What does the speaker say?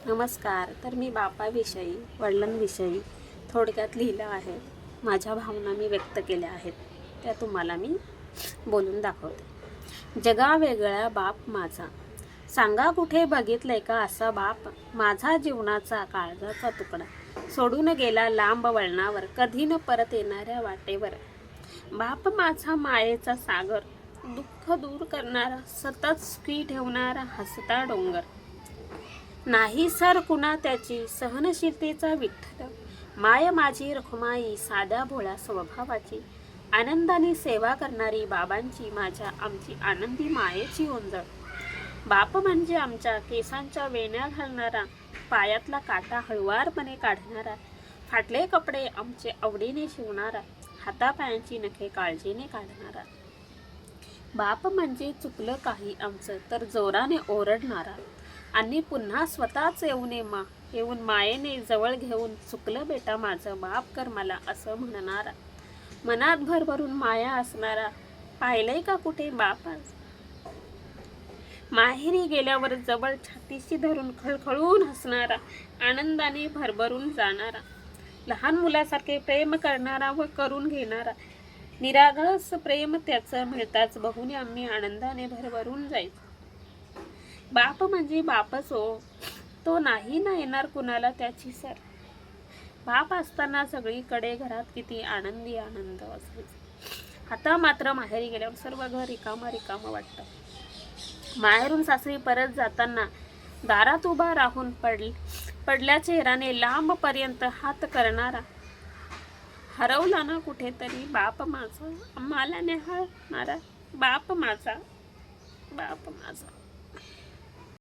नमस्कार. तर मी बापाविषयी, वडिलांविषयी थोडक्यात लिहिलं आहे. माझ्या भावना मी व्यक्त केल्या आहेत, त्या तुम्हाला मी बोलून दाखवते. जगावेगळा बाप माझा, सांगा कुठे बघितलंय का असा बाप? माझा जीवनाचा काळजाचा तुकडा, सोडून गेला लांब वळणावर, कधी न परत येणाऱ्या वाटेवर. बाप माझा मायेचा सागर, दुःख दूर करणारा, सतत सुखी ठेवणारा हसता डोंगर. नाही सर कुणा त्याची सहनशीलतेचा विठ्ठल, माय माझी रखुमाई साध्या भोळ्या स्वभावाची, आनंदाने सेवा करणारी बाबांची, माझ्या आमची आनंदी मायेची ओंजळ. बाप म्हणजे आमच्या केसांच्या वेण्या घालणारा, पायातला काटा हळुवारपणे काढणारा, फाटले कपडे आमचे आवडीने शिवणारा, हातापायांची नखे काळजीने काढणारा. बाप म्हणजे चुकलं काही आमचं तर जोराने ओरडणारा, आणि पुन्हा स्वतःच येऊन मायेने जवळ घेऊन, चुकलं बेटा माझं माफ कर मला असं म्हणणारा, मनात भरभरून माया असणारा. पाहिलंय का कुठे बाप? माहेरी गेल्यावर जवळ छातीशी धरून खळखळून हसणारा, आनंदाने भरभरून जाणारा, लहान मुलासारखे प्रेम करणारा व करून घेणारा. निरागस प्रेम त्याचं मिळताच बघून आम्ही आनंदाने भरभरून जायचो. बाप म्हणजे बापच हो, तो नाही ना येणार कुणाला त्याची सर. बाप असताना सगळीकडे घरात किती आनंदी आनंद असायचा. आता मात्र माहेरी गेल्यावर सर्व घर रिकामं वाटतं. माहेरून सासरी परत जाताना दारात उभा राहून पडल्या चेहऱ्याने लांबपर्यंत हात करणारा, हरवला ना कुठेतरी बाप माझा, आम्हाला निहाळणारा बाप माझा, बाप माझा.